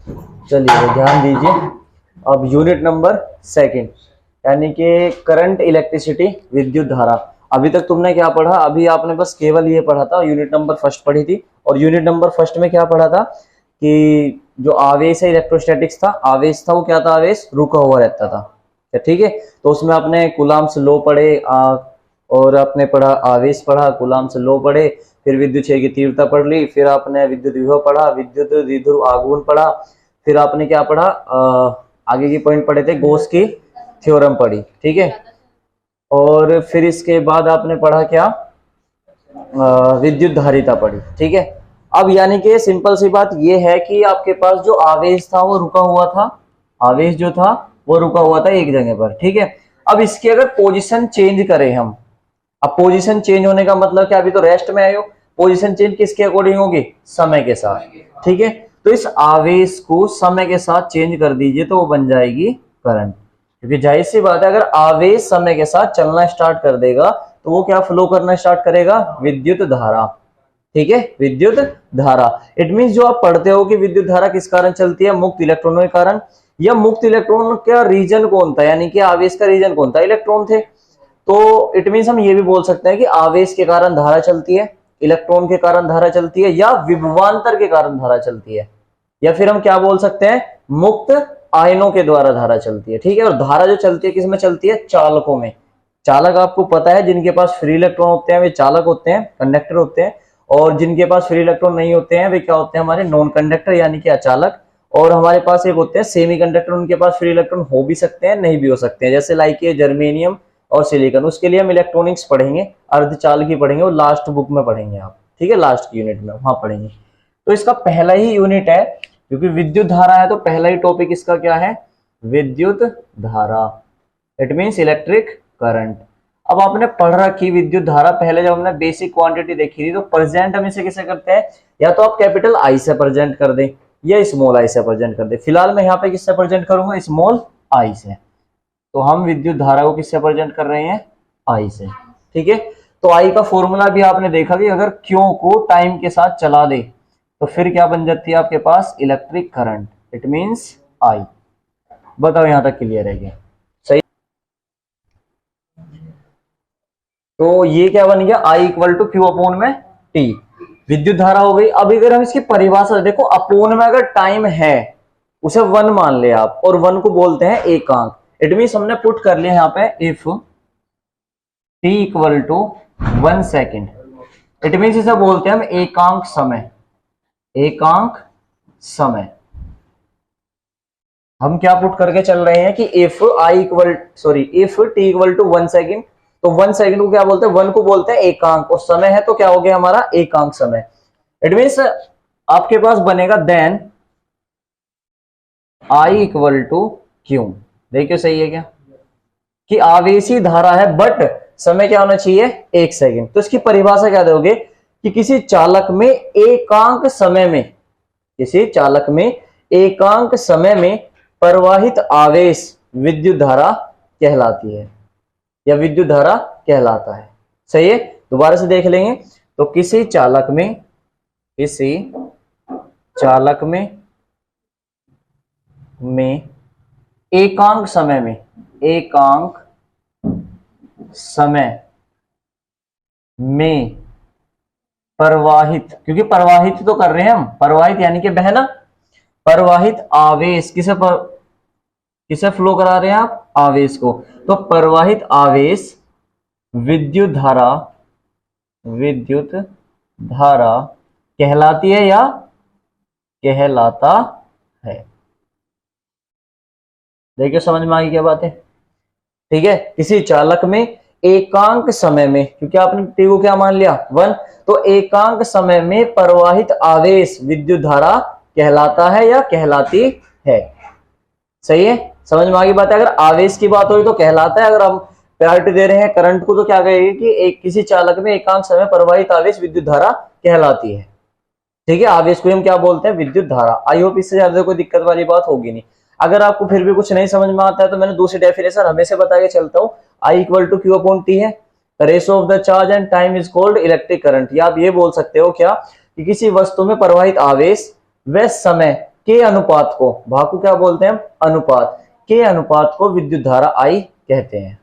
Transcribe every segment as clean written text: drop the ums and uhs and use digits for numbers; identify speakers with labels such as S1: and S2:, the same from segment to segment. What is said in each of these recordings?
S1: चलिए ध्यान दीजिए। अब यूनिट नंबर सेकंड, यानी कि करंट इलेक्ट्रिसिटी, विद्युत धारा। अभी तक तुमने क्या पढ़ा? अभी आपने बस केवल ये पढ़ा था, यूनिट नंबर फर्स्ट पढ़ी थी। और यूनिट नंबर फर्स्ट में क्या पढ़ा था कि जो आवेश है इलेक्ट्रोस्टैटिक्स था, आवेश था वो क्या था? आवेश रुका हुआ रहता था। ठीक है, तो उसमें आपने कूलाम्स लॉ पढ़े, और आपने पढ़ा आवेश पढ़ा, कूलाम्स लॉ पढ़े, फिर विद्युत क्षेत्र की तीव्रता पढ़ ली, फिर आपने विद्युत विभव पढ़ा, विद्युत द्विध्रुव आघूर्ण पढ़ा, फिर आपने क्या पढ़ा? आगे की पॉइंट पढ़े थे, गॉस की थ्योरम पढ़ी। ठीक है, और फिर इसके बाद आपने पढ़ा क्या? विद्युत धारिता पढ़ी। ठीक है, अब यानी कि सिंपल सी बात यह है कि आपके पास जो आवेश था वो रुका हुआ था, आवेश जो था वो रुका हुआ था एक जगह पर। ठीक है, अब इसकी अगर पोजीशन चेंज करें हम, अब पोजीशन चेंज होने का मतलब क्या? अभी तो रेस्ट में आए हो, पोजीशन चेंज किसके अकॉर्डिंग होगी? समय के साथ। ठीक है, तो इस आवेश को समय के साथ चेंज कर दीजिए तो वो बन जाएगी करंट। क्योंकि जाहिर सी बात है, अगर आवेश समय के साथ चलना स्टार्ट कर देगा तो वो क्या फ्लो करना स्टार्ट करेगा? विद्युत धारा। ठीक है, विद्युत धारा। इट मींस जो आप पढ़ते हो कि विद्युत धारा किस कारण चलती है? मुक्त इलेक्ट्रॉनों के कारण। या मुक्त इलेक्ट्रॉन का रीजन कौन था, यानी कि आवेश का रीजन कौन था? इलेक्ट्रॉन थे। तो इट मींस हम ये भी बोल सकते हैं कि आवेश के कारण धारा चलती है, इलेक्ट्रॉन के कारण धारा चलती है, या विभवांतर के कारण धारा चलती है, या फिर हम क्या बोल सकते हैं? मुक्त आयनों के द्वारा धारा चलती है। ठीक है, और धारा जो चलती है किसमें चलती है? चालकों में। चालक आपको पता है, जिनके पास फ्री इलेक्ट्रॉन होते हैं वे चालक होते हैं, कंडक्टर होते हैं। और जिनके पास फ्री इलेक्ट्रॉन नहीं होते हैं वे क्या होते हैं? हमारे नॉन कंडक्टर, यानी कि अचालक। और हमारे पास एक होते हैं सेमी कंडक्टर, उनके पास फ्री इलेक्ट्रॉन हो भी सकते हैं, नहीं भी हो सकते हैं, जैसे लाइक ये जर्मेनियम और सिलिकॉन। उसके लिए हम इलेक्ट्रॉनिक्स पढ़ेंगे, अर्धचालकी पढ़ेंगे, वो लास्ट बुक में पढ़ेंगे आप। ठीक है, लास्ट की यूनिट में वहां पढ़ेंगे। तो इसका पहला ही यूनिट है, क्योंकि विद्युत धारा है तो पहला ही टॉपिक इसका क्या है? विद्युत धारा। It means electric current. अब आपने पढ़ रखी विद्युत धारा, पहले जब हमने बेसिक क्वांटिटी देखी थी तो प्रेजेंट हम इसे कैसे करते हैं? या तो आप कैपिटल आई से प्रेजेंट कर दें या स्मॉल आई से प्रेजेंट कर दें। फिलहाल मैं यहाँ पे किससे प्रेजेंट करूंगा? स्मॉल आई से। तो हम विद्युत धारा को किससे प्रेजेंट कर रहे हैं? आई से। ठीक है, तो आई का फॉर्मूला भी आपने देखा कि अगर क्यू को टाइम के साथ चला दे तो फिर क्या बन जाती है आपके पास? Electric current. It means I. बताओ यहां तक क्लियर है क्या? सही। तो ये क्या बन गया? आई इक्वल टू क्यू अपोन में टी, विद्युत धारा हो गई। अब अगर हम इसकी परिभाषा देखो, अपोन में अगर टाइम है उसे 1 मान ले आप, और 1 को बोलते हैं एकांक। इट मींस हमने पुट कर लिया यहाँ पे, if T equal to 1 second, it means इसे बोलते हैं हम एकांक समय। एकांक समय हम क्या पुट करके चल रहे हैं कि if T equal to 1 second, तो 1 सेकेंड को क्या बोलते हैं? 1 को बोलते हैं एकांक, और समय है तो क्या हो गया हमारा? एकांक समय। इट मींस आपके पास बनेगा then I equal to Q. देखिए सही है क्या? कि आवेशी धारा है बट समय क्या होना चाहिए? 1 सेकेंड। तो इसकी परिभाषा क्या दोगे कि किसी चालक में एकांक समय में, किसी चालक में एकांक समय में प्रवाहित आवेश विद्युत धारा कहलाती है, या विद्युत धारा कहलाता है। सही है, दोबारा से देख लेंगे। तो किसी चालक में एकांक समय में, एकांक समय में प्रवाहित, क्योंकि प्रवाहित तो कर रहे हैं हम, प्रवाहित यानी कि बहना, प्रवाहित आवेश किसे फ्लो करा रहे हैं आप? आवेश को। तो प्रवाहित आवेश विद्युत धारा कहलाती है या कहलाता है। देखिए समझ में आ गई क्या बात है? ठीक है, किसी चालक में एकांक समय में, क्योंकि आपने टी को क्या मान लिया? 1, तो एकांक समय में प्रवाहित आवेश विद्युत धारा कहलाता है या कहलाती है। सही है, समझ में आ गई बात है? अगर आवेश की बात हो तो कहलाता है, अगर हम प्रायोरिटी दे रहे हैं करंट को तो क्या कहेंगे कि किसी चालक में एकांक समय प्रवाहित आवेश विद्युत धारा कहलाती है। ठीक है, आवेश को हम क्या बोलते हैं? विद्युत धारा। आई होप इससे ज्यादा कोई दिक्कत वाली बात होगी नहीं। अगर आपको फिर भी कुछ नहीं समझ में आता है तो मैंने दूसरी डेफिनेशन हमेशा बता के चलता हूं, I equal to Q upon T है, ratio of the charge and time is called electric current. या आप ये बोल सकते हो क्या कि किसी वस्तु में प्रवाहित आवेश व समय के अनुपात को, भाग को क्या बोलते हैं हम, अनुपात, के अनुपात को विद्युत धारा I कहते हैं।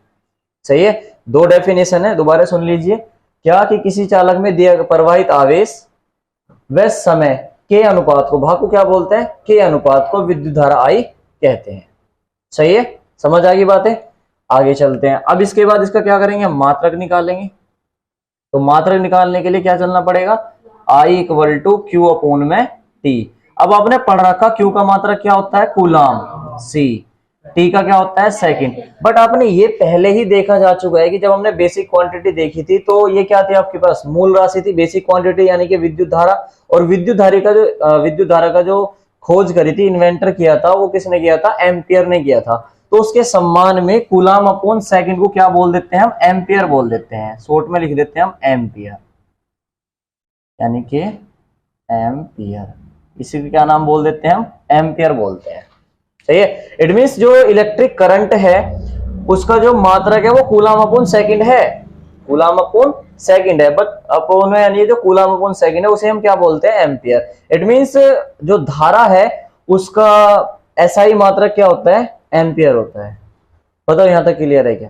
S1: सही है, दो डेफिनेशन है, दोबारा सुन लीजिए। क्या कि किसी चालक में दिया प्रवाहित आवेश व समय के अनुपात को, भाग को क्या बोलते हैं, के अनुपात को विद्युत धारा I कहते हैं। सही है, समझ आ गई बातें। आगे चलते हैं। अब इसके बाद इसका क्या करेंगे, हम मात्रक निकालेंगे। तो मात्रक निकालने के लिए क्या चलना पड़ेगा, I equal to Q upon में टी। अब आपने पढ़ रखा क्यू का मात्रक क्या होता है, कूलाम, सी, टी का क्या होता है, सेकंड। बट आपने ये पहले ही देखा जा चुका है कि जब हमने बेसिक क्वांटिटी देखी थी तो ये क्या थी आपके पास, मूल राशि थी, बेसिक क्वांटिटी यानी कि विद्युत धारा। और विद्युत धारा का जो खोज करी थी, इन्वेंटर किया था, वो किसने किया था, एम्पियर ने किया था। तो उसके सम्मान में कूलाम अपॉन सेकंड को क्या बोल देते हैं हम, एम्पियर बोल देते हैं, शॉर्ट में लिख देते हैं हम एम्पियर, यानी कि एम्पियर, इसी को क्या नाम बोल देते हैं हम, एम्पियर बोलते हैं। सही है, इट मींस जो इलेक्ट्रिक करंट है उसका जो मात्रक है वो कूलाम अपॉन सेकंड है, कूलाम अपॉन सेकंड है, बट अपॉन में यानी जो कूलाम अपॉन सेकंड है उसे हम क्या बोलते हैं, एम्पियर। इट मींस जो धारा है उसका एसआई मात्रक क्या होता है, एम्पियर होता है। बताओ यहां तक क्लियर है क्या।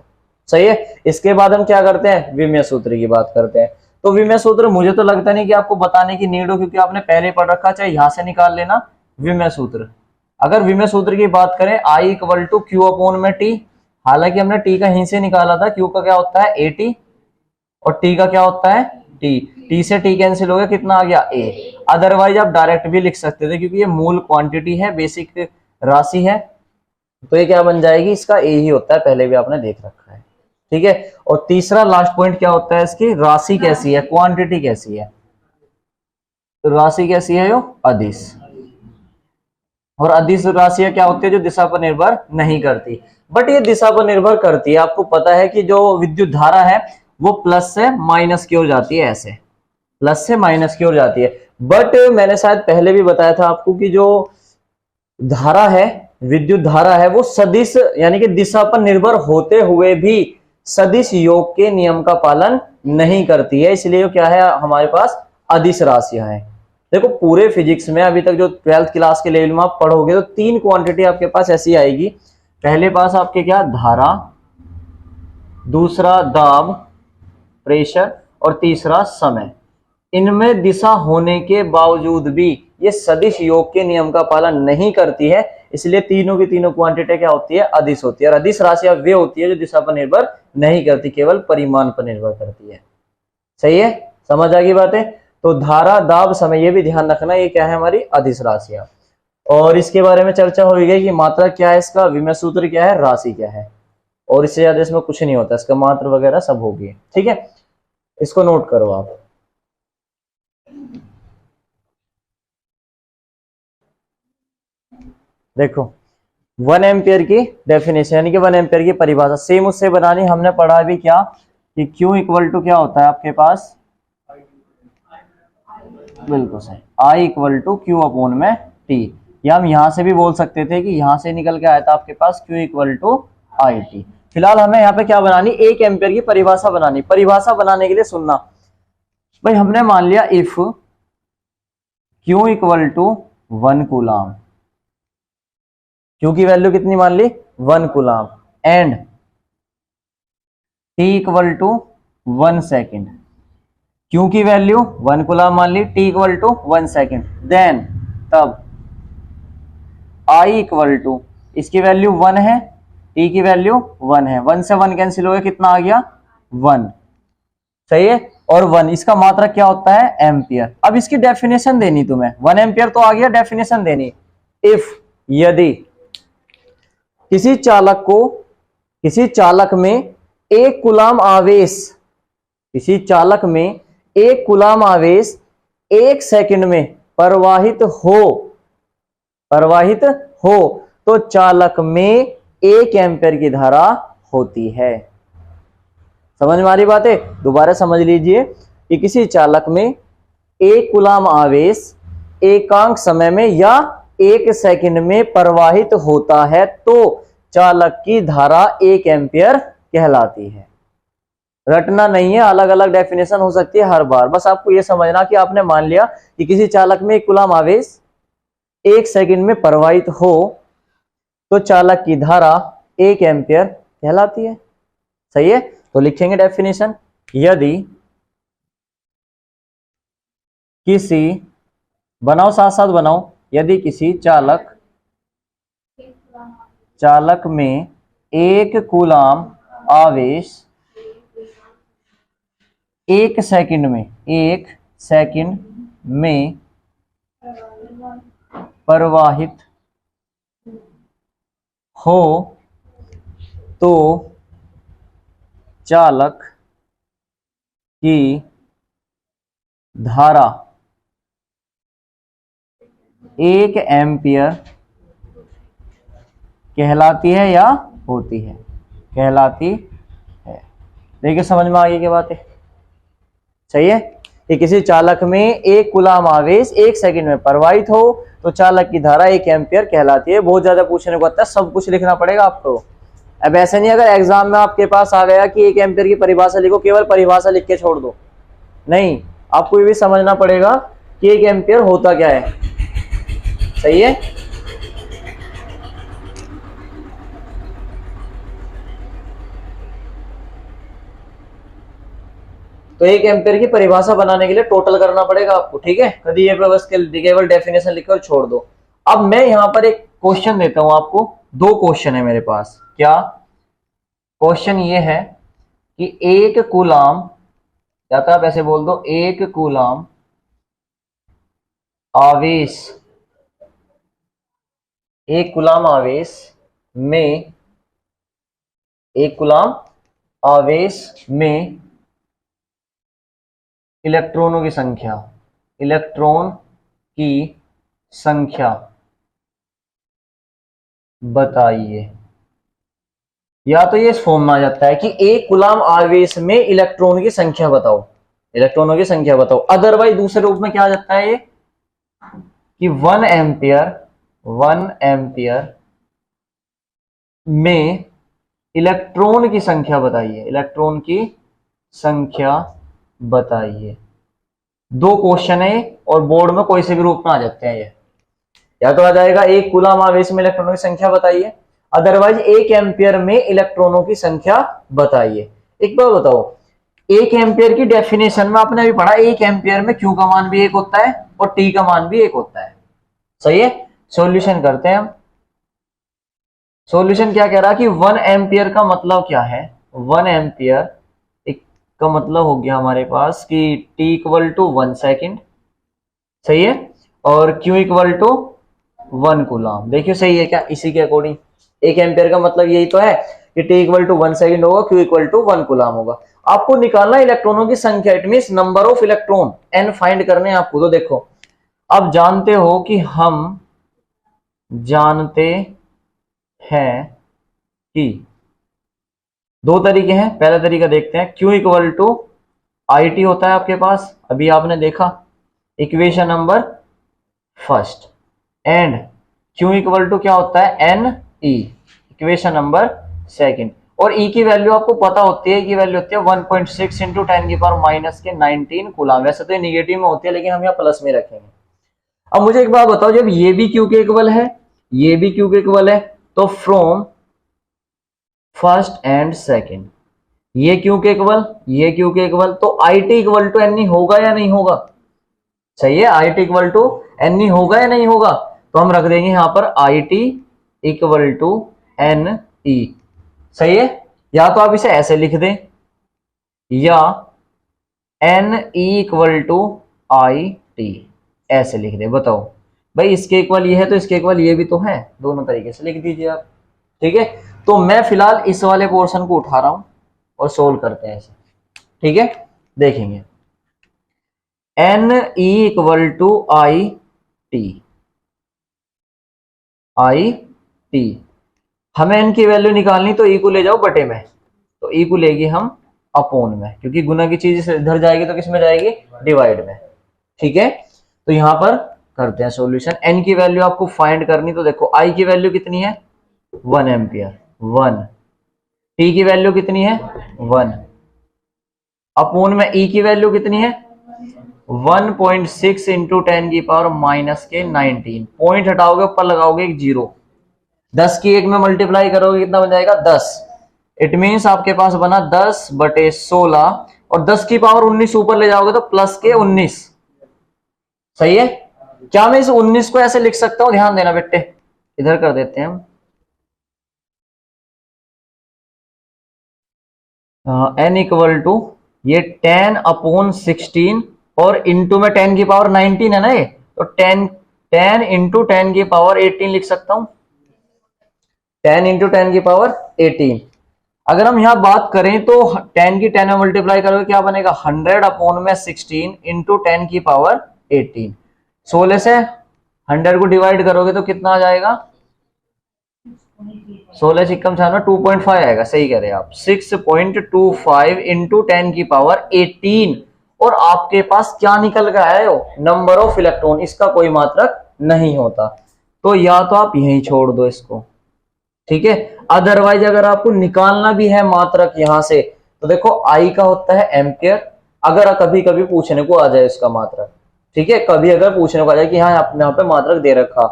S1: सही है, इसके बाद हम क्या करते हैं, विमेय सूत्र की बात करते हैं। तो विमेय सूत्र मुझे तो लगता नहीं कि आपको बताने की नीड हो, क्योंकि आपने पहले पढ़ रखा, चाहे यहां से निकाल लेना विमेय सूत्र। अगर विमेय सूत्र की बात करें, I equal to Q upon में टी, हालांकि हमने टी का यहीं से निकाला था, क्यू का क्या होता है एटी और टी का क्या होता है टी, टी से टी कैंसिल हो गया, कितना आ गया ए। अदरवाइज आप डायरेक्ट भी लिख सकते थे, क्योंकि ये मूल क्वांटिटी है, बेसिक राशि है, तो ये क्या बन जाएगी, इसका ए ही होता है, पहले भी आपने देख रखा है। ठीक है, और तीसरा लास्ट पॉइंट क्या होता है, इसकी राशि कैसी है, क्वांटिटी कैसी है, तो राशि कैसी है, यो अदिश। और अदिश राशियां क्या होती है, जो दिशा पर निर्भर नहीं करती। बट ये दिशा पर निर्भर करती है, आपको पता है कि जो विद्युत धारा है वो प्लस से माइनस की ओर जाती है, ऐसे प्लस से माइनस की ओर जाती है। बट मैंने शायद पहले भी बताया था आपको कि जो धारा है, विद्युत धारा है, वो सदिश यानी कि दिशा पर निर्भर होते हुए भी सदिश योग के नियम का पालन नहीं करती है, इसलिए क्या है हमारे पास अदिश राशियां हैं। देखो पूरे फिजिक्स में अभी तक जो 12th क्लास के लेवल में आप पढ़ोगे तो तीन क्वांटिटी आपके पास ऐसी आएगी। पहले पास आपके क्या, धारा, दूसरा दाब, प्रेशर, और तीसरा समय। इनमें दिशा होने के बावजूद भी ये सदिश योग के नियम का पालन नहीं करती है, इसलिए तीनों की तीनों क्वांटिटी क्या होती है, अदिश होती है। और अदिश राशियां वे होती है जो दिशा पर निर्भर नहीं करती, केवल परिमाण पर निर्भर करती है। सही है, समझ आ गई बातें। तो धारा, दाब, समय, ये भी ध्यान रखना, ये क्या है, हमारी अदिश राशियां। और इसके बारे में चर्चा हो गई कि मात्रा क्या है, इसका विमेय सूत्र क्या है, राशि क्या है, और इससे ज्यादा इसमें कुछ नहीं होता, इसका मात्र वगैरह सब होगी। ठीक है, इसको नोट करो आप। देखो 1 एम्पियर की डेफिनेशन यानी कि 1 एम्पियर की परिभाषा सेम उससे बनानी, हमने पढ़ा भी क्या कि Q इक्वल टू क्या होता है आपके पास, बिल्कुल सही, I equal to Q upon में टी। या हम यहां से भी बोल सकते थे कि यहां से निकल के आया था आपके पास Q equal to I T. फिलहाल हमें यहाँ पे क्या बनानी, 1 एम्पियर की परिभाषा बनानी। परिभाषा बनाने के लिए सुनना भाई, हमने मान लिया if Q equal to 1 coulomb, Q की वैल्यू कितनी मान ली, 1 coulomb, and T equal to 1 second, Q की वैल्यू 1 कूलाम मान ली, T equal to 1 second, then तब I इक्वल टू, इसकी वैल्यू 1 है, T की वैल्यू 1 है, 1 से 1 कैंसिल हो गया, कितना आ गया 1। सही है, और 1 इसका मात्रक क्या होता है, एम्पियर। अब इसकी डेफिनेशन देनी तुम्हें, 1 एम्पियर तो आ गया, डेफिनेशन देनी, इफ यदि किसी चालक में 1 कूलाम आवेश, किसी चालक में 1 कूलाम आवेश 1 सेकंड में प्रवाहित हो तो चालक में 1 एम्पियर की धारा होती है। समझ में आ रही बात है, दोबारा समझ लीजिए कि किसी चालक में 1 कूलाम आवेश एकांक समय में या 1 सेकंड में प्रवाहित होता है तो चालक की धारा 1 एम्पियर कहलाती है। रटना नहीं है, अलग अलग डेफिनेशन हो सकती है हर बार, बस आपको यह समझना कि आपने मान लिया कि किसी चालक में 1 कूलाम आवेश 1 सेकंड में प्रवाहित हो तो चालक की धारा 1 एम्पियर कहलाती है। सही है, तो लिखेंगे डेफिनेशन, यदि किसी, बनाओ साथ साथ बनाओ, यदि किसी चालक में 1 कूलाम आवेश 1 सेकंड में प्रवाहित हो तो चालक की धारा 1 एम्पियर कहलाती है या होती है? कहलाती है। देखिए समझ में आ गई क्या बात है? सही है कि किसी चालक में 1 कूलाम आवेश 1 सेकंड में प्रवाहित हो तो चालक की धारा 1 एम्पियर कहलाती है। बहुत ज्यादा पूछने को आता है, सब कुछ लिखना पड़ेगा आपको। अब ऐसे नहीं अगर एग्जाम में आपके पास आ गया कि 1 एम्पियर की परिभाषा लिखो, केवल परिभाषा लिख के छोड़ दो, नहीं, आपको ये भी समझना पड़ेगा कि 1 एम्पियर होता क्या है। सही है, तो 1 एम्पियर की परिभाषा बनाने के लिए टोटल करना पड़ेगा आपको। ठीक है, कभी ये बस केवल डेफिनेशन लिखकर छोड़ दो। अब मैं यहां पर एक क्वेश्चन देता हूं आपको, 2 क्वेश्चन है मेरे पास। क्या क्वेश्चन ये है कि 1 कूलाम, या तो आप ऐसे बोल दो 1 कूलाम आवेश, 1 कूलाम आवेश में, 1 कूलाम आवेश में इलेक्ट्रॉनों की संख्या, इलेक्ट्रॉन की संख्या बताइए। या तो ये इस फॉर्म में आ जाता है कि 1 कूलाम आवेश में इलेक्ट्रॉन की संख्या बताओ, इलेक्ट्रॉनों की संख्या बताओ। अदरवाइज दूसरे रूप में क्या आ जाता है ये कि 1 एम्पियर में इलेक्ट्रॉन की संख्या बताइए, इलेक्ट्रॉन की संख्या बताइए। 2 क्वेश्चन है और बोर्ड में कोई से भी रूप में आ जाते हैं ये। या तो आ जाएगा 1 कूलाम आवेश में इलेक्ट्रॉनों की संख्या बताइए, अदरवाइज 1 एम्पियर में इलेक्ट्रॉनों की संख्या बताइए। एक बार बताओ, 1 एम्पियर की डेफिनेशन में आपने अभी पढ़ा 1 एम्पियर में Q का मान भी 1 होता है और T का मान भी 1 होता है। सही है, सॉल्यूशन करते हैं हम। सॉल्यूशन क्या कह रहा कि 1 एम्पियर का मतलब क्या है? 1 एम्पियर का मतलब हो गया हमारे पास कि T इक्वल टू 1 सेकेंड। सही है, और Q इक्वल टू 1 कूलाम। देखिए सही है क्या? इसी के अकॉर्डिंग 1 एम्पियर का मतलब यही तो है कि T इक्वल टू 1 सेकेंड होगा, Q इक्वल टू 1 कूलाम होगा। आपको निकालना इलेक्ट्रॉनों की संख्या, it means number of electron, n find करने हैं आपको। तो देखो, अब जानते हो कि हम जानते हैं कि 2 तरीके हैं। पहला तरीका देखते हैं, Q इक्वल टू IT होता है आपके पास, अभी आपने देखा equation number first, and Q equal to क्या होता है? NE, equation number second. और E की वैल्यू आपको पता होती है, की वैल्यू होती है 1.6 इंटू 10⁻⁻19 कूलाम। वैसे तो ये निगेटिव में होती है लेकिन हम यहाँ प्लस में रखेंगे। अब मुझे एक बात बताओ, जब ये भी Q के इक्वल है, ये भी Q के इक्वल है, तो फ्रॉम फर्स्ट एंड सेकंड ये Q के इक्वल, ये Q के इक्वल, तो IT इक्वल टू NE होगा या नहीं होगा? सही है, IT इक्वल टू NE होगा या नहीं होगा? तो हम रख देंगे यहां पर IT इक्वल टू NE। सही है, या तो आप इसे ऐसे लिख दें या NE इक्वल टू IT ऐसे लिख दें। बताओ भाई, इसके इक्वल ये है तो इसके इक्वल ये भी तो है, दोनों तरीके से लिख दीजिए आप। ठीक है, तो मैं फिलहाल इस वाले पोर्शन को उठा रहा हूं और सोल्व करते हैं इसे। ठीक है, देखेंगे NE इक्वल टू IT, हमें n की वैल्यू निकालनी, तो E को ले जाओ बटे में, तो E को लेगी हम अपोन में, क्योंकि गुना की चीज इधर जाएगी तो किस में जाएगी? डिवाइड में। ठीक है, तो यहां पर करते हैं सॉल्यूशन। n की वैल्यू आपको फाइंड करनी, तो देखो I की वैल्यू कितनी है? 1 एम्पियर, 1। T की वैल्यू कितनी है? 1। अपोन में E की वैल्यू कितनी है? 1.6 इंटू 10⁻⁻⁹ पॉइंट हटाओगे ऊपर लगाओगे एक जीरो, 10 की 1 में मल्टीप्लाई करोगे कितना बन जाएगा 10। इट मीन्स आपके पास बना 10/16 और 10 की पावर 19 ऊपर ले जाओगे तो प्लस के 19। सही है। क्या मैं इस 19 को ऐसे लिख सकता हूं, ध्यान देना बेटे, इधर कर देते हैं हम, n इक्वल टू ये 10/16 और इंटू में 10 की पावर 19 है ना ये, तो 10 इंटू 10 की पावर 18 लिख सकता हूं, 10 इंटू 10 की पावर 18। अगर हम यहां बात करें तो 10 की 10 में मल्टीप्लाई करोगे क्या बनेगा 100/16 इंटू 10 की पावर 18। 16 से 100 को डिवाइड करोगे तो कितना आ जाएगा, 16 सिक्कम 2.5 आएगा। सही कह रहे हैं आप, 6.25 इंटू 10 की पावर 18। और आपके पास क्या निकल गया है, नंबर ऑफ इलेक्ट्रॉन, इसका कोई मात्रक नहीं होता। तो या तो आप यहीं छोड़ दो इसको, ठीक है। अदरवाइज अगर आपको निकालना भी है मात्रक यहां से, तो देखो आई का होता है एम्पियर, अगर कभी कभी पूछने को आ जाए इसका मात्रक, ठीक है, कभी अगर पूछने को आ जाए कि हाँ यहाँ पे मात्रक दे रखा,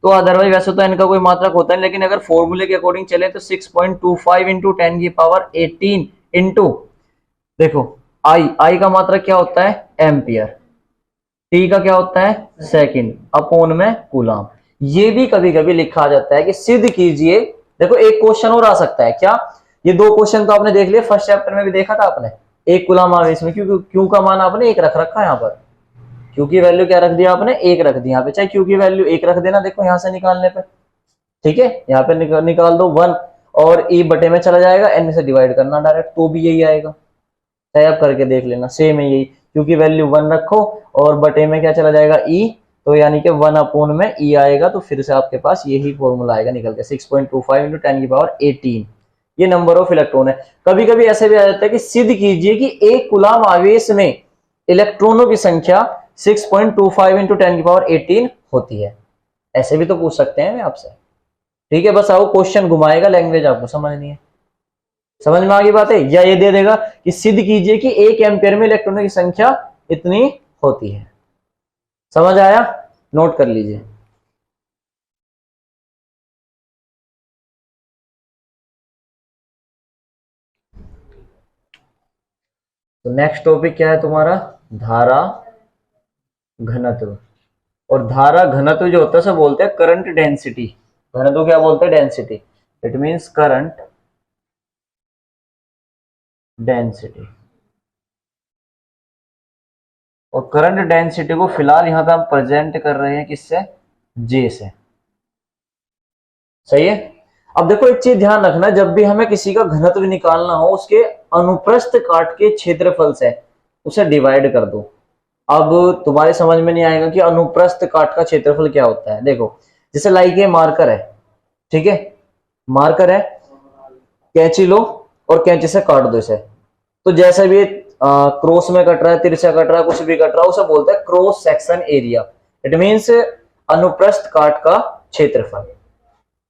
S1: तो अदरवाइज वैसे तो इनका कोई मात्रक होता है, लेकिन अगर फॉर्मूले के अकॉर्डिंग चले तो 6.25 इंटू 10 की पावर 18 इंटू, देखो आई का मात्रक क्या होता है एम्पियर, टी का क्या होता है सेकंड, अपॉन में कूलम। ये भी कभी कभी लिखा जाता है कि सिद्ध कीजिए। देखो एक क्वेश्चन और आ सकता है क्या, ये दो क्वेश्चन तो आपने देख लिया, फर्स्ट चैप्टर में भी देखा था आपने, एक कूलम आवेश में क्यू का मान आपने एक रख रखा है यहाँ पर, क्यू की वैल्यू क्या रख दिया आपने एक रख दी यहाँ पे, चाहे क्यू की वैल्यू एक रख देना, देखो यहां से निकालने पे, ठीक है, यहाँ पे निकाल दो 1 और ई बटे में चला जाएगा, एन से डिवाइड करना डायरेक्ट, तो भी यही आएगा, चाहे आप करके देख लेना, सेम है यही, क्यू की वैल्यू 1 रखो और बटे में क्या चला जाएगा ई, तो यानी कि 1 अपॉन में ई आएगा, तो फिर से आपके पास यही फॉर्मूला आएगा निकल के 6.25 इंटू 10 की पावर 18। ये नंबर ऑफ इलेक्ट्रॉन है। कभी कभी ऐसे भी आ जाता है कि सिद्ध कीजिए कि एक कूलम आवेश में इलेक्ट्रॉनों की संख्या 6.25 इंटू 10 की पावर 18 होती है, ऐसे भी तो पूछ सकते हैं मैं आपसे, ठीक है। बस आओ क्वेश्चन घुमाएगा, लैंग्वेज आपको समझनी है, समझ में आ गई बात है। या ये दे देगा कि सिद्ध कीजिए कि 1 एम्पियर में इलेक्ट्रॉनों की संख्या इतनी होती है। समझ आया, नोट कर लीजिए। तो नेक्स्ट टॉपिक क्या है तुम्हारा, धारा घनत्व। और धारा घनत्व जो होता है सब बोलते हैं करंट डेंसिटी, घनत्व क्या बोलते हैं density, it means current density. और करंट डेंसिटी को फिलहाल यहां पे हम प्रेजेंट कर रहे हैं किससे, जे से, सही है। अब देखो एक चीज ध्यान रखना, जब भी हमें किसी का घनत्व निकालना हो उसके अनुप्रस्थ काट के क्षेत्रफल से उसे डिवाइड कर दो। अब तुम्हारे समझ में नहीं आएगा कि अनुप्रस्थ काट का क्षेत्रफल क्या होता है। देखो जैसे लाइक ये मार्कर है, ठीक है, मार्कर है, कैंची लो और कैंची से काट दो इसे, तो जैसे भी क्रॉस में कट रहा है, तिरछा कट रहा है, कुछ भी कट रहा है, उसे बोलते हैं cross section area. It means अनुप्रस्थ काट का क्षेत्रफल,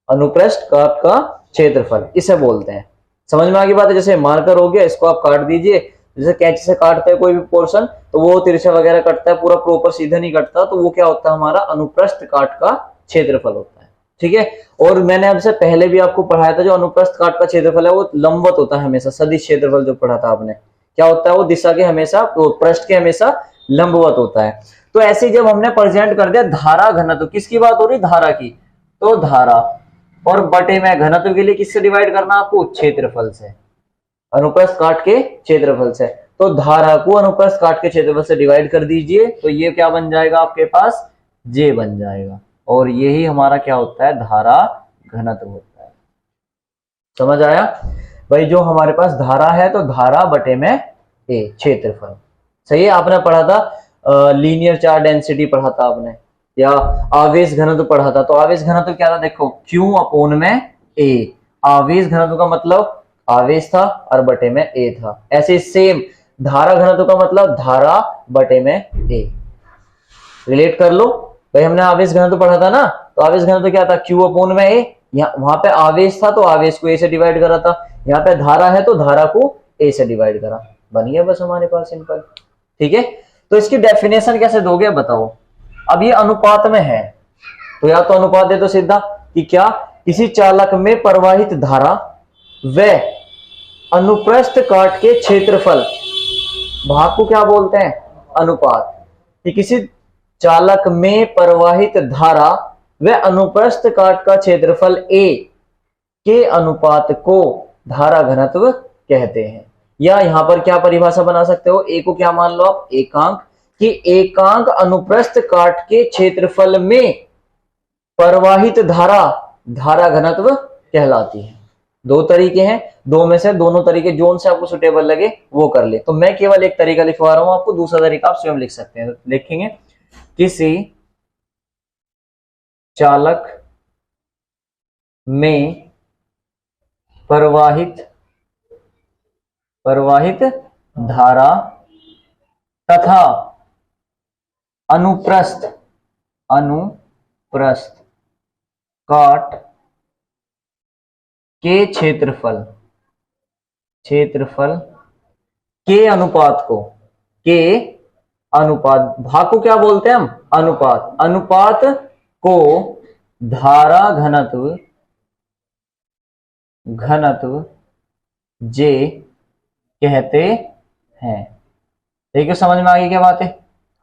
S1: अनुप्रस्थ काट का क्षेत्रफल इसे बोलते हैं। समझ में आ गई बात है। जैसे मार्कर हो गया, इसको आप काट दीजिए, जैसे कैंची से काटते हैं कोई भी पोर्शन तो वो तिरछा वगैरह कटता है, पूरा प्रॉपर सीधा नहीं कटता, तो वो क्या होता है हमारा अनुप्रस्थ काट का क्षेत्रफल होता है, ठीक है। और मैंने आपसे पहले भी आपको पढ़ाया था, जो अनुप्रस्थ काट का क्षेत्रफल है वो लंबवत होता है हमेशा, सदिश क्षेत्रफल जो पढ़ा था आपने, क्या होता है वो दिशा के हमेशा, पृष्ठ के हमेशा लंबवत होता है। तो ऐसे जब हमने प्रेजेंट कर दिया धारा घनत्व, किसकी बात हो रही धारा की, तो धारा और बटे में घनत्व के लिए किससे डिवाइड करना आपको, क्षेत्रफल से, अनुप्रस्थ काट के क्षेत्रफल से। तो धारा को अनुप्रस्थ काट के क्षेत्रफल से डिवाइड कर दीजिए, तो ये क्या बन जाएगा आपके पास, जे बन जाएगा। और यही हमारा क्या होता है, धारा घनत्व होता है। समझ आया भाई, जो हमारे पास धारा है तो धारा बटे में ए क्षेत्रफल, सही है। आपने पढ़ा था लीनियर चार्ज डेंसिटी पढ़ा था आपने, या आवेश घनत्व पढ़ा था। तो आवेश घनत्व क्या था, देखो Q अपॉन में ए, आवेश घनत्व का मतलब आवेश था और बटे में ए था। ऐसे सेम धारा घनत्व का मतलब धारा बटे में ए, रिलेट कर लो भाई। हमने आवेश घनत्व पढ़ा था ना, तो आवेश घनत्व क्या था, Q अपॉन में ए, वहां पे आवेश था तो आवेश को ए से डिवाइड करा था, यहाँ पे धारा है तो धारा को ए से डिवाइड करा, बन गया बस हमारे पास सिंपल, ठीक है। तो इसकी डेफिनेशन कैसे दोगे बताओ। अब ये अनुपात में है तो या तो अनुपात दे दो सीधा कि क्या, किसी चालक में प्रवाहित धारा व अनुप्रस्थ काट के क्षेत्रफल, भाग को क्या बोलते हैं, अनुपात, कि किसी चालक में प्रवाहित धारा व अनुप्रस्थ काट का क्षेत्रफल A के अनुपात को धारा घनत्व कहते हैं। या यहां पर क्या परिभाषा बना सकते हो, A को क्या मान लो आप, एकांक, कि एकांक अनुप्रस्थ काट के क्षेत्रफल में प्रवाहित धारा धारा घनत्व कहलाती है। दो तरीके हैं, दो में से दोनों तरीके जोन से आपको सुटेबल लगे वो कर ले। तो मैं केवल एक तरीका लिखवा रहा हूं आपको, दूसरा तरीका आप स्वयं लिख सकते हैं। तो लिखेंगे किसी चालक में प्रवाहित धारा तथा अनुप्रस्थ काट के क्षेत्रफल के अनुपात को, के अनुपात, भाग को क्या बोलते हैं हम, अनुपात को धारा घनत्व जे कहते हैं। देखिए समझ में आ गई क्या बात है।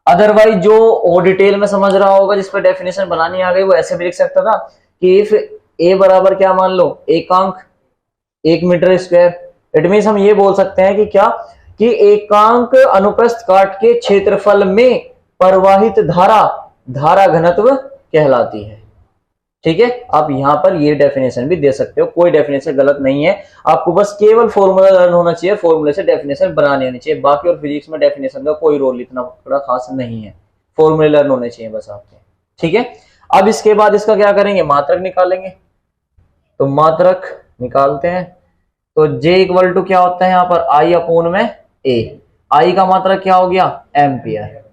S1: अदरवाइज जो और डिटेल में समझ रहा होगा, जिस पर डेफिनेशन बनानी आ गई, वो ऐसे भी लिख सकता था कि इफ ए बराबर क्या मान लो, एकांक 1 मीटर स्क्वायर, इट मीन्स हम ये बोल सकते हैं कि क्या, कि एकांक अनुप्रस्थ काट के क्षेत्रफल में प्रवाहित धारा घनत्व कहलाती है। ठीक है, आप यहां पर ये डेफिनेशन भी दे सकते हो, कोई डेफिनेशन गलत नहीं है। आपको बस केवल फॉर्मूला लर्न होना चाहिए, फॉर्मूले से डेफिनेशन बनानी आनी चाहिए। बाकी और फिजिक्स में डेफिनेशन का कोई रोल इतना बड़ा खास नहीं है, फॉर्मूले लर्न होने चाहिए बस आपके। ठीक है, अब इसके बाद इसका क्या करेंगे, मात्रक निकालेंगे। तो मात्रक निकालते हैं। तो J इक्वल टू क्या होता है यहाँ पर, I अपोन में A। I का मात्रक क्या हो गया, एम्पियर,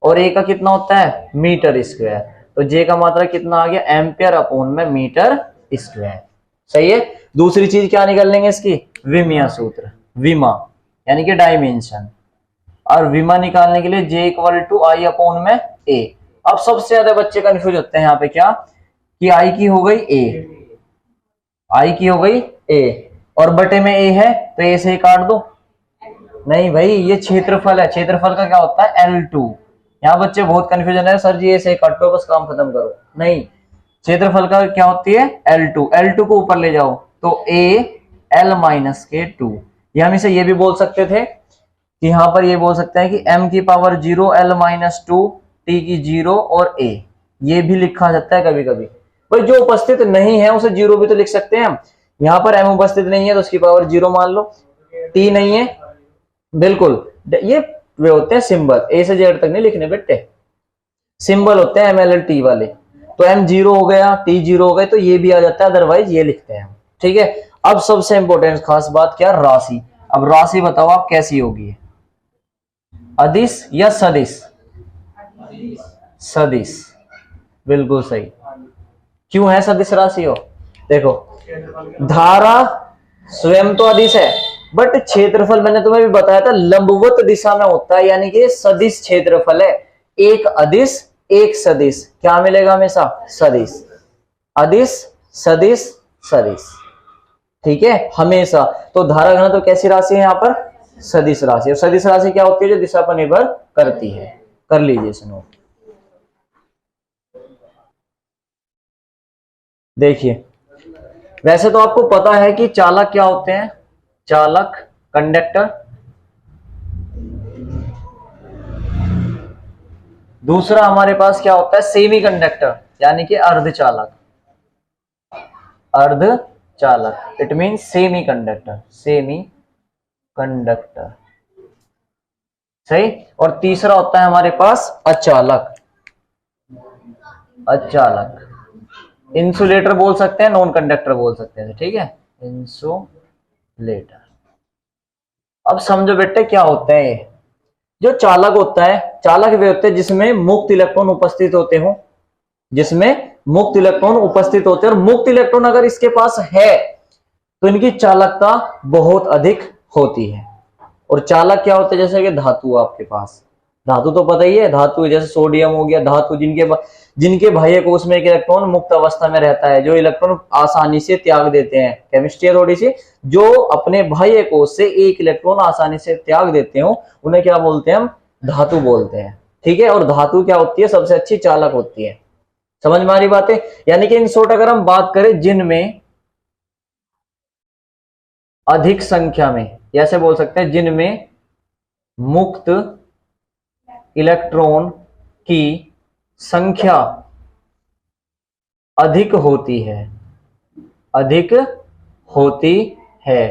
S1: और A का कितना होता है, मीटर स्क्वायर। तो J का मात्रक कितना आ गया, एम्पियर अपोन में मीटर स्क्वायर। सही है। दूसरी चीज क्या निकाल लेंगे इसकी, विमीय सूत्र, विमा यानी कि डायमेंशन। और विमा निकालने के लिए J equal to I upon में A। अब सबसे ज्यादा बच्चे कंफ्यूज होते हैं यहाँ पे क्या, कि I की हो गई A, I की हो गई A और बटे में A है तो A से ही काट दो। नहीं भाई, ये क्षेत्रफल है, क्षेत्रफल का क्या होता है, L2। यहाँ बच्चे बहुत कंफ्यूजन है, सर जी A से ही काटो बस काम खत्म करो। नहीं, क्षेत्रफल का क्या होती है, L2। L2 को ऊपर ले जाओ तो A L माइनस के 2। ये हम इसे ये भी बोल सकते थे कि यहाँ पर ये बोल सकते हैं कि m की पावर 0 L माइनस 2 t की 0 और A, ये भी लिखा जाता है कभी कभी। भाई जो उपस्थित नहीं है उसे 0 भी तो लिख सकते हैं हम। यहाँ पर m उपस्थित नहीं है तो उसकी पावर 0 मान लो, t नहीं है, बिल्कुल ये वे होते हैं सिंबल, A से Z तक नहीं लिखने बेटे, सिंबल होते हैं MLT वाले। तो m 0 हो गया, t 0 हो गए तो ये भी आ जाता है, अदरवाइज ये लिखते हैं। ठीक है, अब सबसे इंपॉर्टेंट खास बात क्या, राशि। अब राशि बताओ आप कैसी होगी, अदिश या सदिश, सदिश, बिल्कुल सही। क्यों है सदिश राशि हो, देखो धारा स्वयं तो अदिश है, बट क्षेत्रफल मैंने तुम्हें भी बताया था लंबवत दिशा में होता है, यानी कि सदिश क्षेत्रफल है। एक अदिश एक सदिश, क्या मिलेगा हमेशा, सदिश, अदिश सदिश सदिश। ठीक है, हमेशा। तो धारा घनत्व तो कैसी राशि है यहाँ पर, सदिश राशि। और सदिश राशि क्या होती है, जो दिशा पर निर्भर करती है। कर लीजिए सुनो, देखिए वैसे तो आपको पता है कि चालक क्या होते हैं, चालक कंडक्टर, दूसरा हमारे पास क्या होता है, सेमी कंडक्टर यानी कि अर्धचालक, अर्धचालक it mean semi conductor, semi conductor, सही। और तीसरा होता है हमारे पास अचालक, अचालक, इंसुलेटर बोल सकते हैं, नॉन कंडक्टर बोल सकते हैं। ठीक है, इंसुलेटर। अब समझो बेटे क्या होता है ये, जो चालक होता है, चालक वे होते हैं जिसमें मुक्त इलेक्ट्रॉन उपस्थित होते हो, जिसमें मुक्त इलेक्ट्रॉन उपस्थित होते हैं, और मुक्त इलेक्ट्रॉन अगर इसके पास है तो इनकी चालकता बहुत अधिक होती है। और चालक क्या होते हैं, जैसे कि धातु आपके पास, धातु तो पता ही है, धातु जैसे सोडियम हो गया, धातु जिनके बाह्य कोश में एक इलेक्ट्रॉन मुक्त अवस्था में रहता है, जो इलेक्ट्रॉन आसानी से त्याग देते हैं, केमिस्ट्री है थोड़ी सी, जो अपने बाह्य कोश से एक इलेक्ट्रॉन आसानी से त्याग देते हो उन्हें क्या बोलते हैं, हम धातु बोलते हैं। ठीक है, और धातु क्या होती है, सबसे अच्छी चालक होती है। समझ में आ रही बातें? यानी कि इन शॉर्ट अगर हम बात करें, जिनमें अधिक संख्या में, ऐसे बोल सकते हैं, जिनमें मुक्त इलेक्ट्रॉन की संख्या अधिक होती है, अधिक होती है।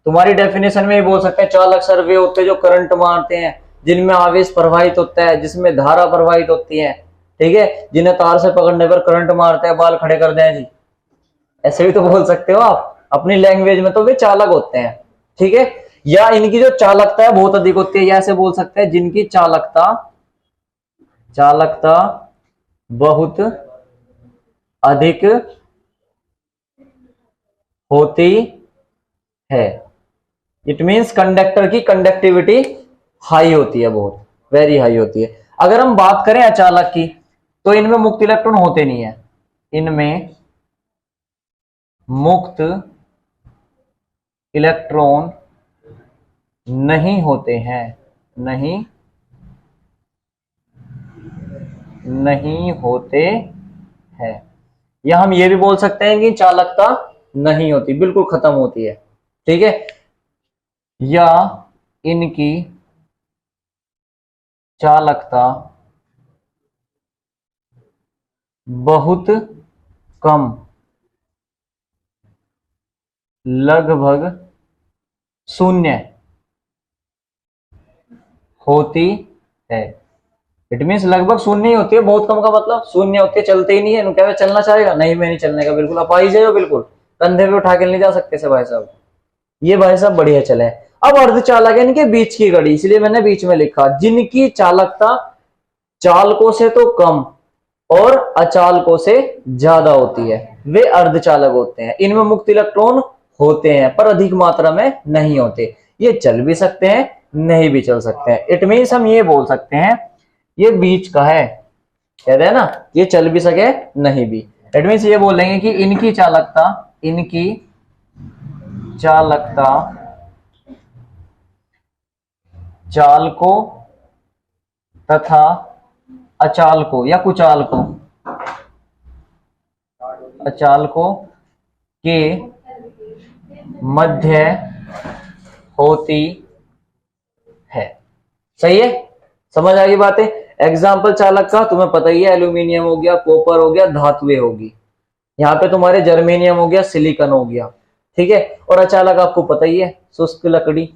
S1: तुम्हारी डेफिनेशन में ही बोल सकते हैं, चालक सर्वे होते हैं जो करंट मारते हैं, जिनमें आवेश प्रवाहित होता है, जिसमें धारा प्रवाहित होती है। ठीक है, जिन्हें तार से पकड़ने पर करंट मारते हैं, बाल खड़े कर दें जी, ऐसे भी तो बोल सकते हो आप अपनी लैंग्वेज में, तो वे चालक होते हैं। ठीक है, या इनकी जो चालकता है बहुत अधिक होती है, ऐसे बोल सकते हैं, जिनकी चालकता बहुत अधिक होती है। इट मीन्स कंडक्टर की कंडक्टिविटी हाई होती है, बहुत वेरी हाई होती है। अगर हम बात करें अचालक की, तो इनमें मुक्त इलेक्ट्रॉन होते नहीं है, इनमें मुक्त इलेक्ट्रॉन नहीं होते हैं, नहीं होते हैं। या हम ये भी बोल सकते हैं कि चालकता नहीं होती, बिल्कुल खत्म होती है। ठीक है, या इनकी चालकता बहुत कम, लगभग शून्य होती है। इट मीन्स लगभग शून्य ही होती है, बहुत कम का मतलब शून्य होती है, चलते ही नहीं है। क्या चलना चाहेगा? नहीं, मैं नहीं चलने का, बिल्कुल अपाहिज है, बिल्कुल कंधे पे उठा के नहीं जा सकते से भाई साहब। ये भाई साहब बढ़िया चले। अब अर्धचालक है इनके बीच की कड़ी, इसलिए मैंने बीच में लिखा, जिनकी चालकता चालकों से तो कम और अचालकों से ज्यादा होती है, वे अर्धचालक होते हैं। इनमें मुक्त इलेक्ट्रॉन होते हैं पर अधिक मात्रा में नहीं होते। ये चल भी सकते हैं, नहीं भी चल सकते हैं। इट मीन्स हम ये बोल सकते हैं, ये बीच का है, कहते हैं ना, ये चल भी सके नहीं भी। इट मीन्स ये बोलेंगे कि इनकी चालकता चालकों तथा अचालकों या अचालकों के मध्य होती है। सही है, समझ आ गई बातें? एग्जाम्पल चालक का तुम्हें पता ही है, एल्यूमिनियम हो गया, कॉपर हो गया, धातुएं होगी। यहाँ पे तुम्हारे जर्मेनियम हो गया, सिलिकॉन हो गया। ठीक है, और अचालक आपको पता ही है, शुष्क लकड़ी,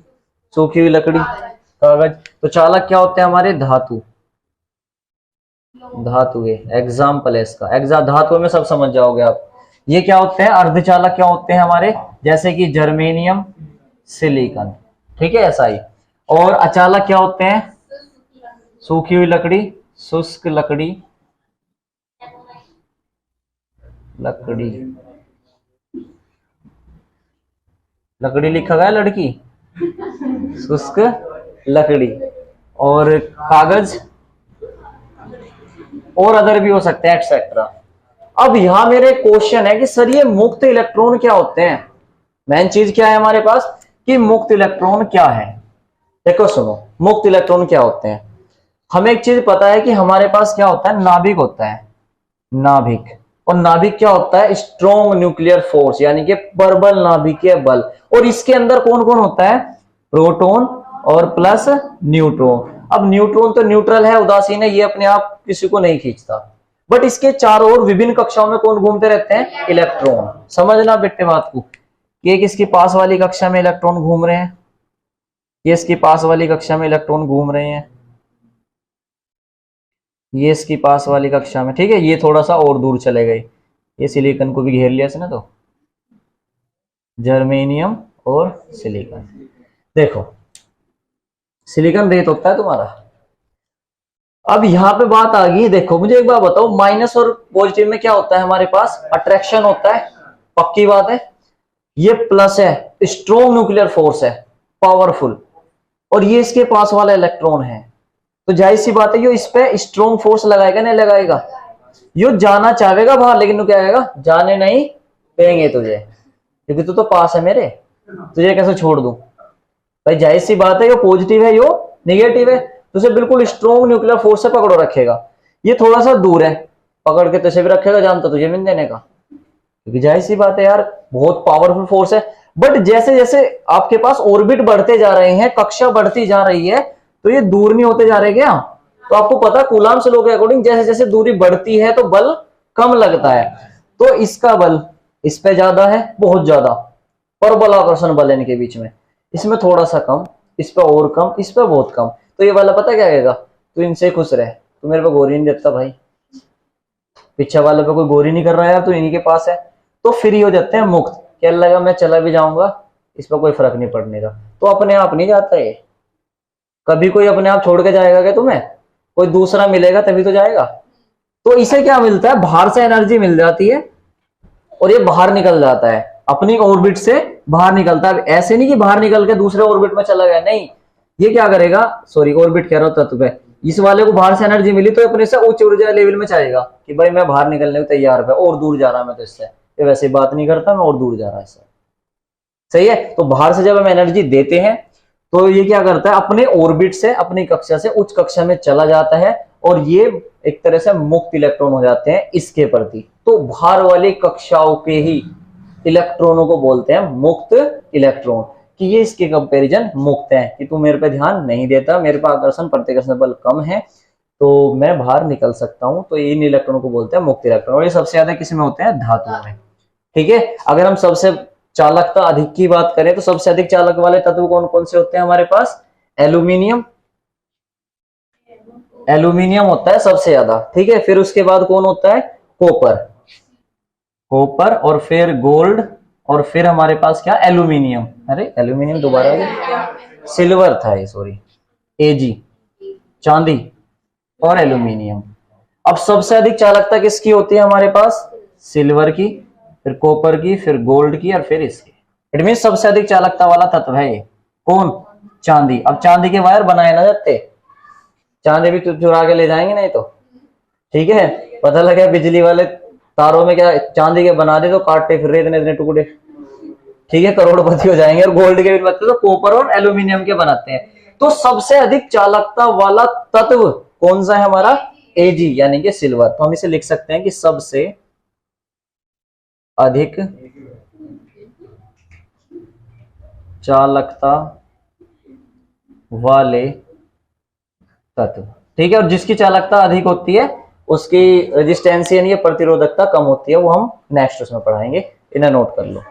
S1: सूखी हुई लकड़ी, कागज। तो चालक क्या होते हैं हमारे? धातुएं एग्जाम्पल है इसका। धातुओं में सब समझ जाओगे आप। ये क्या होते हैं? अर्धचालक क्या होते हैं हमारे? जैसे कि जर्मेनियम, सिलिकॉन। ठीक है, ऐसा ही। और अचालक क्या होते हैं? सूखी हुई लकड़ी, शुष्क लकड़ी, लकड़ी लिखा गया, लड़की, शुष्क लकड़ी, और कागज, और अदर भी हो सकते हैं, एक्सेट्रा। अब यहां मेरे क्वेश्चन है कि सर ये मुक्त इलेक्ट्रॉन क्या होते हैं? मेन चीज क्या है हमारे पास कि मुक्त इलेक्ट्रॉन क्या है। देखो सुनो, मुक्त इलेक्ट्रॉन क्या होते हैं। हमें एक चीज पता है कि हमारे पास क्या होता है, नाभिक होता है, नाभिक। और नाभिक क्या होता है? स्ट्रॉन्ग न्यूक्लियर फोर्स, यानी कि प्रबल नाभिकीय बल। और इसके अंदर कौन कौन होता है? प्रोटॉन और प्लस न्यूट्रॉन। अब न्यूट्रॉन तो न्यूट्रल है, उदासीन है, ये अपने आप किसी को नहीं खींचता। बट इसके चारों ओर विभिन्न कक्षाओं में कौन घूमते रहते हैं? इलेक्ट्रॉन। समझना बेटे बात को, ये किसकी पास वाली कक्षा में इलेक्ट्रॉन घूम रहे हैं, ये इसकी पास वाली कक्षा में इलेक्ट्रॉन घूम रहे हैं, ये इसकी पास वाली कक्षा में। ठीक है, ये थोड़ा सा और दूर चले गए, ये सिलिकॉन को भी घेर लिया इसने, तो जर्मेनियम और सिलिकॉन। देखो सिलिकॉन रेत होता है तुम्हारा। अब यहां पे बात आ गई, देखो मुझे एक बात बताओ, माइनस और पॉजिटिव में क्या होता है हमारे पास? अट्रैक्शन होता है, पक्की बात है। ये प्लस है, स्ट्रॉन्ग न्यूक्लियर फोर्स है, पावरफुल, और ये इसके पास वाला इलेक्ट्रॉन है। तो जाहिर सी बात है ये इस पे स्ट्रॉन्ग फोर्स लगाएगा नहीं लगाएगा, यो जाना चाहेगा बाहर लेकिन क्या कहेगा, जाने नहीं देंगे तुझे, क्योंकि तू तो पास है मेरे, तुझे कैसे छोड़ दूं। भाई जाहिर सी बात है, यो पॉजिटिव है यो निगेटिव है, तुझे बिल्कुल स्ट्रॉन्ग न्यूक्लियर फोर्स से पकड़ो रखेगा। ये थोड़ा सा दूर है, पकड़ के तुझे भी रखेगा, जानता तुझे मिल देने का, क्योंकि जाहिर सी बात है यार बहुत पावरफुल फोर्स है। बट जैसे जैसे आपके पास ऑर्बिट बढ़ते जा रहे हैं, कक्षा बढ़ती जा रही है, तो ये दूर नहीं होते जा रहे क्या। तो आपको पता कूलाम्स लॉ के अकॉर्डिंग जैसे जैसे दूरी बढ़ती है तो बल कम लगता है, तो इसका बल इस पे ज्यादा है, बहुत ज्यादा, परबलाकर्षण बल इनके बीच में, इसमें थोड़ा सा कम, इस पे और कम, इस पे बहुत कम। तो ये वाला पता क्या कहेगा, तू इनसे खुश रहे, तू मेरे पे गौर ही नहीं देता भाई, पीछे वाले पे कोई गौर ही नहीं कर रहा है यार, तू इन्हीं के पास है, तो फ्री हो जाते हैं मुक्त, क्या लगा मैं चला भी जाऊंगा इस पर कोई फर्क नहीं पड़ने का। तो अपने आप नहीं जाता है, कभी कोई अपने आप छोड़ के जाएगा क्या तुम्हें, कोई दूसरा मिलेगा तभी तो जाएगा। तो इसे क्या मिलता है, बाहर से एनर्जी मिल जाती है और ये बाहर निकल जाता है, अपनी ऑर्बिट से बाहर निकलता है। ऐसे नहीं कि बाहर निकल के दूसरे ऑर्बिट में चला गया, नहीं, ये क्या करेगा, सॉरी ऑर्बिट कह रहा हूं तत्व है, इस वाले को बाहर से एनर्जी मिली तो अपने से उच्च ऊर्जा लेवल में चाहेगा कि भाई मैं बाहर निकलने को तैयार है और दूर जा रहा मैं तो इससे, ये वैसे बात नहीं करता मैं और दूर जा रहा है इससे, सही है। तो बाहर से जब हम एनर्जी देते हैं तो ये क्या करता है, अपने ऑर्बिट से अपनी कक्षा से उच्च कक्षा में चला जाता है और ये एक तरह से मुक्त इलेक्ट्रॉन हो जाते हैं इसके प्रति। तो बाहर वाली कक्षाओं के ही इलेक्ट्रॉनों को बोलते हैं मुक्त इलेक्ट्रॉन, कि ये इसके कंपैरिजन मुक्त है, कि तू मेरे पे ध्यान नहीं देता, मेरे पे आकर्षण प्रतिकर्षण बल कम है तो मैं बाहर निकल सकता हूं। तो इन इलेक्ट्रॉनों को बोलते हैं मुक्त इलेक्ट्रॉन, और ये सबसे ज्यादा किसमें होते हैं, धातुओं में, ठीक है। अगर हम सबसे चालकता अधिक की बात करें तो सबसे अधिक चालक वाले तत्व कौन कौन से होते हैं हमारे पास, एल्यूमिनियम, एल्यूमिनियम होता है सबसे ज्यादा, ठीक है। फिर उसके बाद कौन होता है, कॉपर, कॉपर, और फिर गोल्ड, और फिर हमारे पास क्या, एल्यूमिनियम, अरे एल्यूमिनियम दोबारा आ गया, सिल्वर था ये, सॉरी, एजी, चांदी और एल्यूमिनियम। अब सबसे अधिक चालकता किसकी होती है हमारे पास, सिल्वर की, फिर कॉपर की, फिर गोल्ड की, और फिर इसकी। इट मीन सबसे अधिक चालकता वाला तत्व है ये कौन, चांदी। अब चांदी के वायर बनाए ना जाते, चांदी भी चुरा के ले जाएंगे नहीं तो, ठीक है। पता लगा बिजली वाले तारों में क्या चांदी के बना दे तो काटते फिर रहे इतने इतने टुकड़े, ठीक है, करोड़पति हो जाएंगे। और गोल्ड के भी बनते तो कॉपर और एल्यूमिनियम के बनाते हैं। तो सबसे अधिक चालकता वाला तत्व कौन सा है हमारा, एजी यानी कि सिल्वर। तो हम इसे लिख सकते हैं कि सबसे अधिक चालकता वाले तत्व, ठीक है। और जिसकी चालकता अधिक होती है उसकी रेजिस्टेंस यानी प्रतिरोधकता कम होती है, वो हम नेक्स्ट उसमें पढ़ाएंगे, इन्हें नोट कर लो।